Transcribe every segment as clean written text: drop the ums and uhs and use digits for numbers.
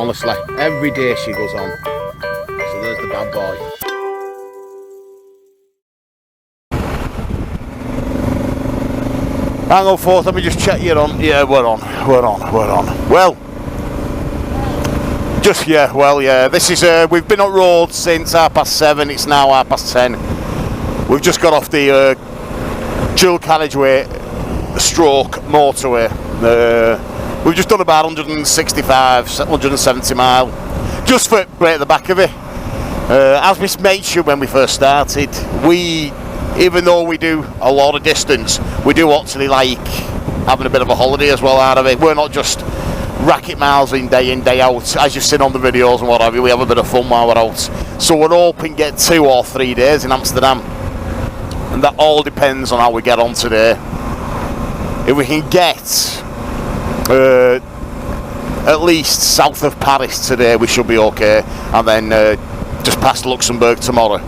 honestly. Every day she goes on. So there's the bad boy. Hang on, folks, let me just check you're on. Yeah, we're on. Well, this is, we've been on road since 7:30, it's now 10:30. We've just got off the dual carriageway stroke motorway. We've just done about 170 mile, just for right at the back of it. As we mentioned when we first started, even though we do a lot of distance, we do actually like having a bit of a holiday as well out of it. We're not just racket miles in, day out. As you've seen on the videos and what have you, we have a bit of fun while we're out. So we're hoping to get 2 or 3 days in Amsterdam. And that all depends on how we get on today. If we can get at least south of Paris today, we should be okay. And then just past Luxembourg tomorrow.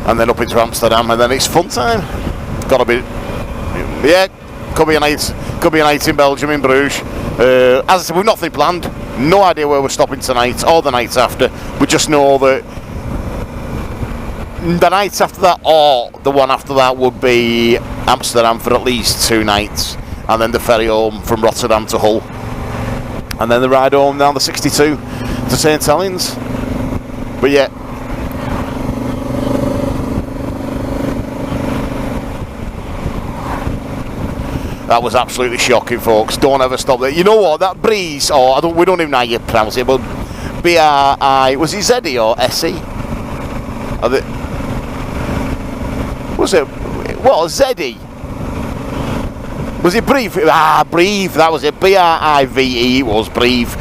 And then up into Amsterdam, and then it's fun time. Gotta be, yeah, could be a night in Belgium, in Bruges. As I said, we've nothing planned. No idea where we're stopping tonight or the night after. We just know that the night after that or the one after that would be Amsterdam for at least 2 nights, and then the ferry home from Rotterdam to Hull, and then the ride home down the 62 to St. Helens. But yeah. That was absolutely shocking, folks. Don't ever stop there. You know what? That breeze, we don't even know how you pronounce it, but B-R-I, was it Z-E or S-E? Was it, what, Z-E? Was it Brive? Brive, that was it. B-R-I-V-E was Brive.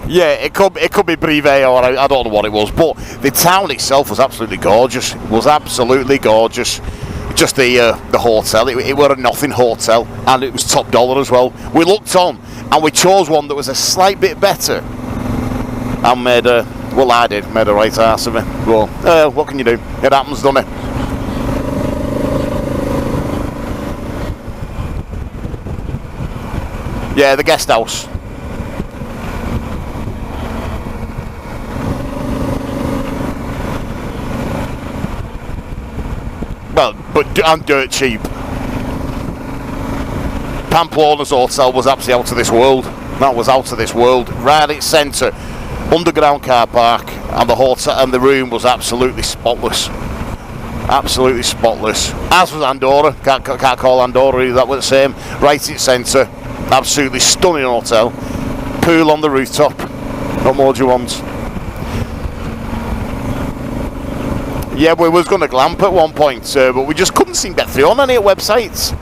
Yeah, it could be Brive, or I don't know what it was, but the town itself was absolutely gorgeous. It was absolutely gorgeous. Just the hotel, it were a nothing hotel, and it was top dollar as well. We looked on and we chose one that was a slight bit better, and made a right arse of it. Well, what can you do? It happens, doesn't it? Yeah, the guest house. Well, and dirt cheap. Pamplona's hotel was absolutely out of this world. That was out of this world. Right at its centre, underground car park, and the hotel and the room was absolutely spotless. Absolutely spotless. As was Andorra. Can't call Andorra either. That was the same. Right at its centre. Absolutely stunning hotel. Pool on the rooftop. What more do you want? Yeah, we was going to glamp at one point, but we just couldn't seem to get through on any websites.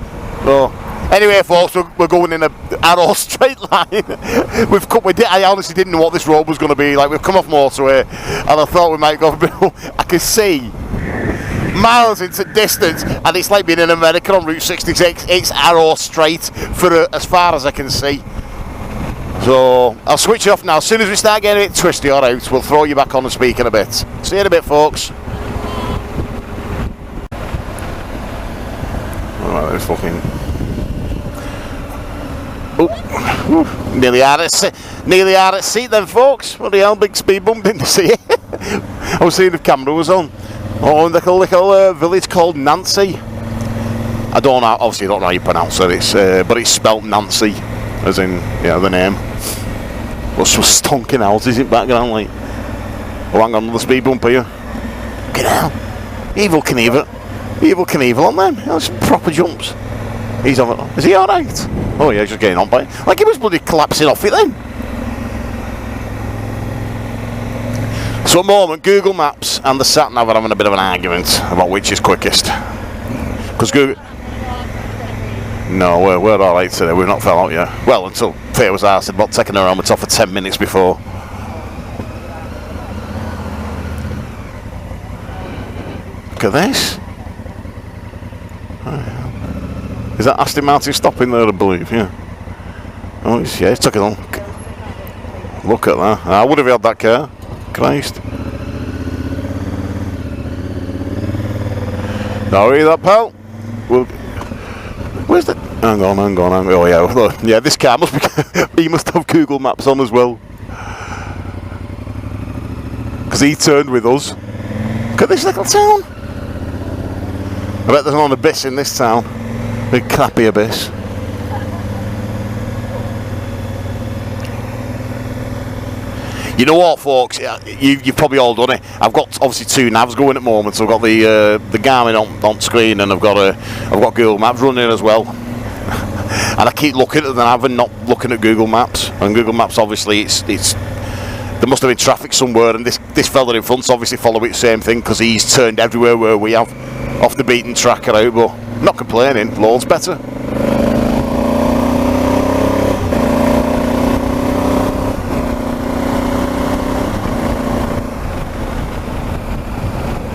So, anyway, folks, we're going in a arrow straight line. I honestly didn't know what this road was going to be like. We've come off motorway, and I thought we might go. I could see miles into distance, and it's like being in America on Route 66. It's arrow straight for as far as I can see. So I'll switch it off now. As soon as we start getting a bit twisty or out, we'll throw you back on the speaker in a bit. See you in a bit, folks. Fucking nearly out at sea then, folks. What the hell, big speed bump, didn't you see it? I was seeing if camera was on. Oh, in the little village called Nancy. I don't know, obviously I don't know how you pronounce it, but it's spelt Nancy, as in, yeah, the name. What's some stonking houses in background, like. Oh, hang on, the speed bump here. Get out. Evil Knievel on them. That's proper jumps. He's on it. Is he alright? Oh yeah, he's just getting on by it. Like he was bloody collapsing off it then. So at the moment, Google Maps and the sat-nav are having a bit of an argument about which is quickest. Because Google... No, we're alright today. We've not fell out yet. Well, until Fayes was asked about taking her helmet off for 10 minutes before. Look at this. Is that Aston Martin stopping there, I believe? Yeah. Oh, it's took it on. Look at that. I would have held that car. Christ. Sorry, that pal. Where's the... Hang on. Oh yeah, yeah. This car must be. He must have Google Maps on as well, because he turned with us. Look at this little town. I bet there's not an abyss in this town. Big crappy abyss. You know what, folks? You've probably all done it. I've got obviously two navs going at the moment. So I've got the Garmin on screen, and I've got Google Maps running as well. And I keep looking at the nav and not looking at Google Maps. And Google Maps, obviously, it's there must have been traffic somewhere, and this fella in front's obviously following the same thing because he's turned everywhere where we have, off the beaten track out. But not complaining, loads better.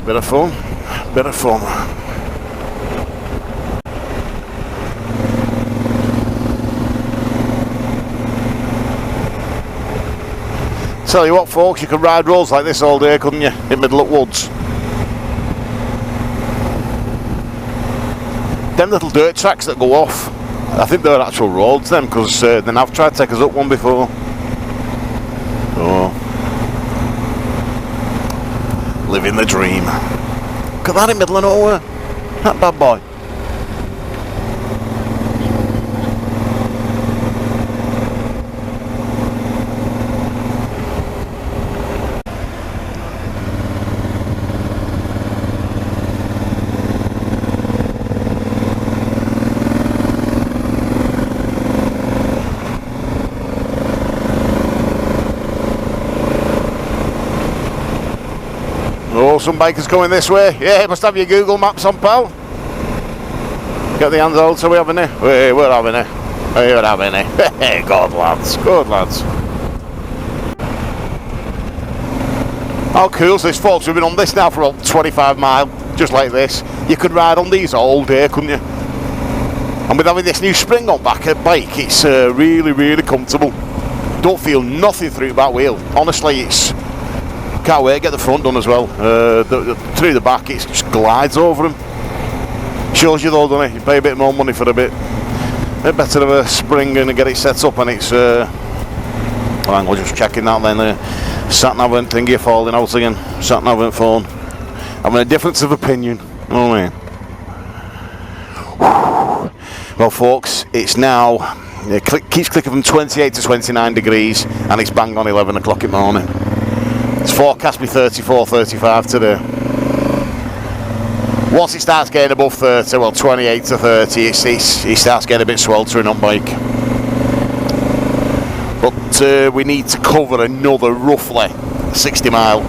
Bit of fun. Tell you what, folks, you could ride roads like this all day, couldn't you? In the middle of woods. Them little dirt tracks that go off, I think they're actual roads then, because the nav tried to take us up one before. Oh. Living the dream. Look at that in the middle of nowhere. That bad boy. Oh, some bikers going this way. Yeah, you must have your Google Maps on, pal. Get the hands out, so we're having it. We're having it. We're having it. Good lads, good lads. How cool is this, folks? We've been on this now for about 25 miles, just like this. You could ride on these all day, couldn't you? And with having this new spring on back at bike, it's really, really comfortable. Don't feel nothing through that wheel. Honestly, it's... Can't wait to get the front done as well. Through the back, it just glides over them. Shows you though, doesn't it? You pay a bit more money for a bit better of a spring and get it set up, and it's. Hang on, just checking that then. Sat nav and thingy falling out again. Sat nav and phone. Having a difference of opinion. Oh man. Well, folks, it's now. It keeps clicking from 28 to 29 degrees, and it's bang on 11 o'clock in the morning. It's forecast to be 34, 35 today. Once it starts getting above 30, well 28 to 30, it starts getting a bit sweltering on bike. But we need to cover another roughly 60 mile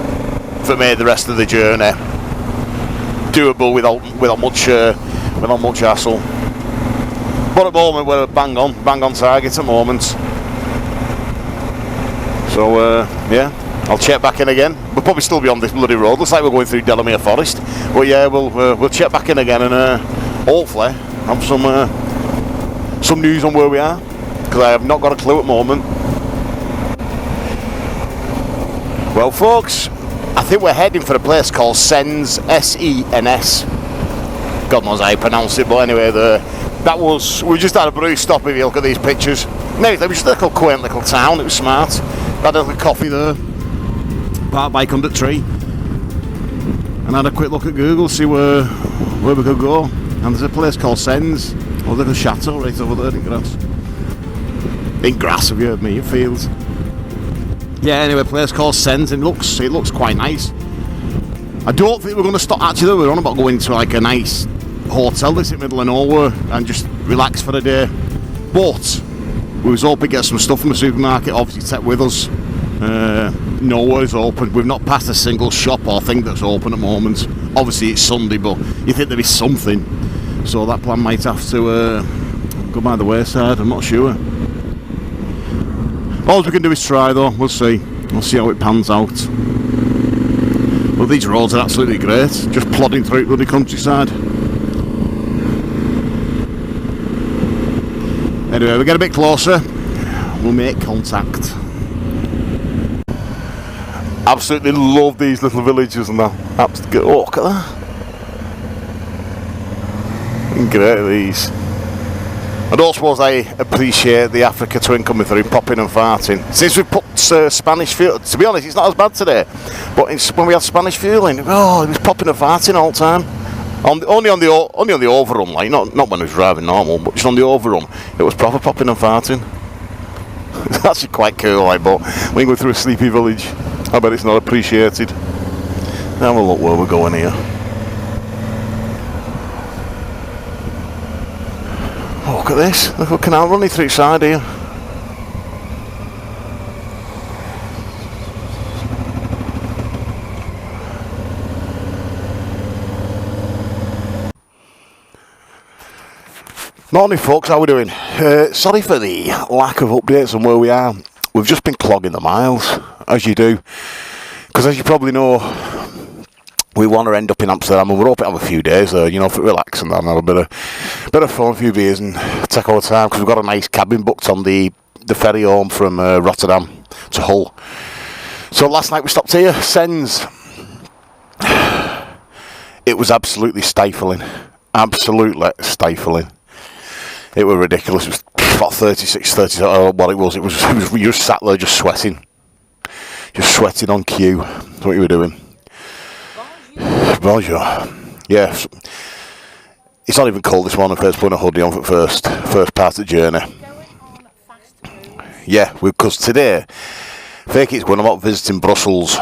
for me the rest of the journey. Doable without much hassle. But at the moment we're bang on target at the moment. So yeah. I'll check back in again. We'll probably still be on this bloody road. Looks like we're going through Delamere Forest. But yeah, we'll check back in again and hopefully have some news on where we are, because I have not got a clue at the moment. Well, folks, I think we're heading for a place called Sens, S-E-N-S. God knows how I pronounce it, but anyway, we just had a brief stop if you look at these pictures. No, it was just a little quaint little town. It was smart. Had a little coffee there. Park bike under the tree, and had a quick look at Google, see where we could go. And there's a place called Sens, a little chateau right over there in grass. In grass, have you heard me? In fields. Yeah, anyway, a place called Sens, and it looks quite nice. I don't think we're going to stop. Actually, we're on about going to like a nice hotel that's in the middle of nowhere and just relax for the day. But we was hoping to get some stuff from the supermarket, obviously take with us. Nowhere's open. We've not passed a single shop or thing that's open at the moment. Obviously it's Sunday, but you think there is something, so that plan might have to go by the wayside. I'm not sure. All we can do is try though. We'll see how it pans out. Well, these roads are absolutely great, just plodding through the countryside. Anyway, we get a bit closer, we'll make contact. Absolutely love these little villages and that. Absolutely, oh, look at that. Great, these. I don't suppose I appreciate the Africa twin coming through, popping and farting. Since we put Spanish fuel, to be honest, it's not as bad today. But when we had Spanish fuel in, oh, it was popping and farting all the time. Only on the overrun, like not when I was driving normal, but just on the overrun, it was proper popping and farting. It's actually quite cool, like, but when you go through a sleepy village, I bet it's not appreciated. Now we'll look where we're going here. Oh, look at this. Look at the canal running through the side here. Morning folks, how are we doing? Sorry for the lack of updates on where we are. We've just been clogging the miles, as you do. Because as you probably know, we want to end up in Amsterdam and we're hoping to have a few days there, you know, for relaxing and have a bit of fun, a few beers and take our time, because we've got a nice cabin booked on the ferry home from Rotterdam to Hull. So last night we stopped here, Sens. It was absolutely stifling. Absolutely stifling. It was ridiculous. It was about 36, 30, what it was. It was you just sat there just sweating. Just sweating on cue. That's what you were doing. Bonjour. Yeah. It's not even cold this morning. First putting a hoodie on for first part of the journey. Yeah, because today, Fayes is going about visiting Brussels.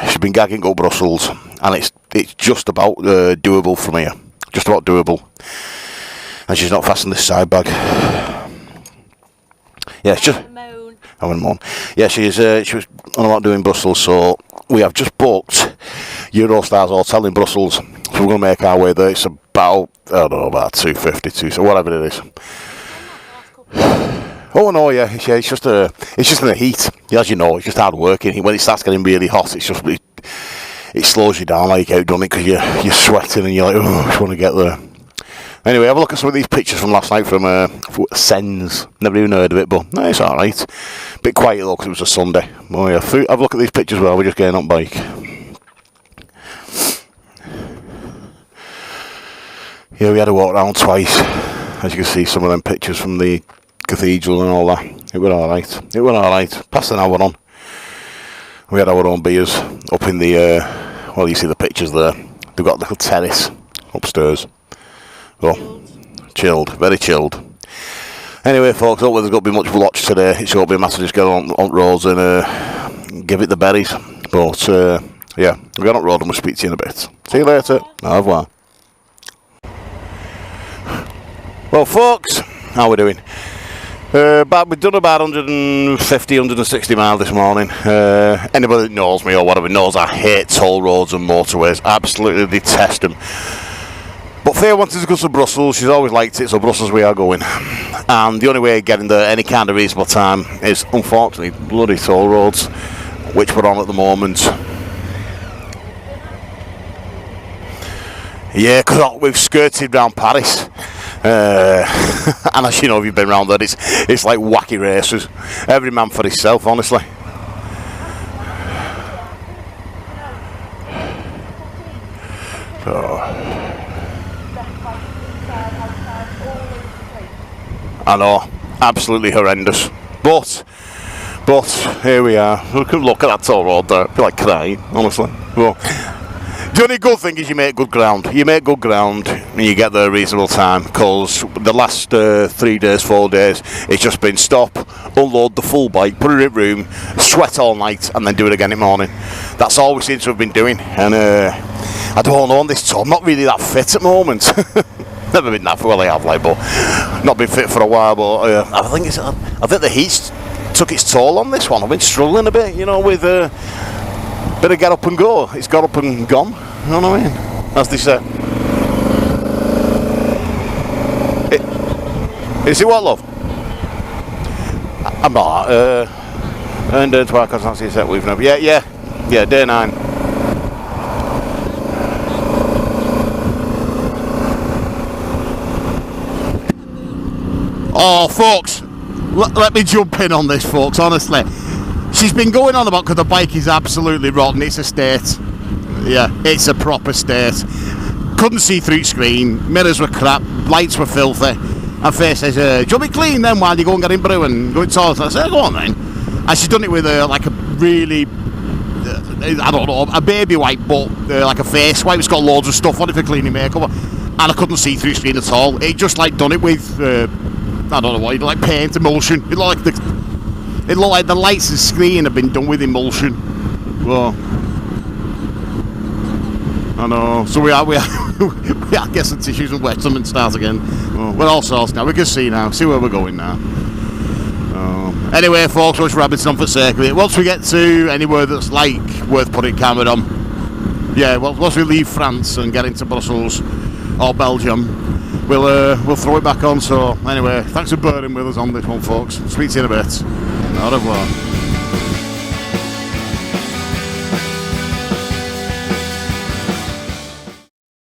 She's been gagging up Brussels, and it's just about doable from here. Just about doable. And she's not fastened this side bag. Yeah, it's just. I wouldn't moan. Yeah, she was on about doing Brussels, so we have just booked Eurostars Hotel in Brussels. So we're going to make our way there. It's about, I don't know, about 250, so whatever it is. Oh no, yeah, it's just in the heat. Yeah, as you know, it's just hard working. When it starts getting really hot, it slows you down like out, doesn't it? Because you're sweating and you're like, oh, I just want to get there. Anyway, have a look at some of these pictures from last night from Sens. Never even heard of it, but no, it's alright. Bit quiet though, because it was a Sunday. Oh yeah, have a look at these pictures while we're just getting on bike. Yeah, we had to walk around twice. As you can see, some of them pictures from the Cathedral and all that. It were alright. It were alright. Passed an hour on. We had our own beers up in the, well, you see the pictures there. They've got a little terrace upstairs. Oh, chilled, very chilled. Anyway, folks, I don't think there's going to be much watch today. It's going to be a matter of just get on roads and give it the berries. But, yeah, we'll get on road and we'll speak to you in a bit. See you later. Au revoir. Well, folks, how are we doing? We've done about 150, 160 miles this morning. Anybody that knows me or whatever knows I hate toll roads and motorways. Absolutely detest them. But Fayes wanted to go to Brussels. She's always liked it, so Brussels we are going. And the only way of getting there any kind of reasonable time is, unfortunately, bloody toll roads, which we're on at the moment. Yeah, because we've skirted round Paris. And as you know, if you've been around there, it's like wacky races. Every man for himself, honestly. I know, absolutely horrendous. But here we are. Look at that toll road there. I feel like crying, honestly. Well, the only good thing is you make good ground. You make good ground and you get there a reasonable time, because the last 3 days, 4 days, it's just been stop, unload the full bike, put it in room, sweat all night, and then do it again in the morning. That's all we seem to have been doing. And I don't know on this tour. I'm not really that fit at the moment. Never been that fit. Well, I have, like, but not been fit for a while. But I think the heat took its toll on this one. I've been struggling a bit, you know, with bit of get up and go. It's got up and gone. You know what I mean? As they say. Is it what, love? I'm not. Earned to our constancy set we've never. Yeah. Day 9. Oh, folks, let me jump in on this, folks, honestly. She's been going on about because the bike is absolutely rotten. It's a state. Yeah, it's a proper state. Couldn't see through screen. Mirrors were crap. Lights were filthy. And Fayes says, do you want me clean then while you go and get in brew and go in toilet? I said, go on then. And she's done it with like a really, I don't know, a baby wipe, but like a face wipe. It's got loads of stuff on it for cleaning makeup. And I couldn't see through screen at all. It just like done it with, I don't know what, like paint, emulsion. It looked like the lights and screen have been done with emulsion. Well, I know. So we are get some tissues and wet them and start again. Oh, we're all sorts now. We can see now. See where we're going now. Oh. Anyway, folks, we're rabbiting on for the sake of it. Once we get to anywhere that's like worth putting camera on, yeah. Well, once we leave France and get into Brussels or Belgium, we'll throw it back on. So anyway, thanks for bearing with us on this one, folks. Speak to you in a bit. Au revoir.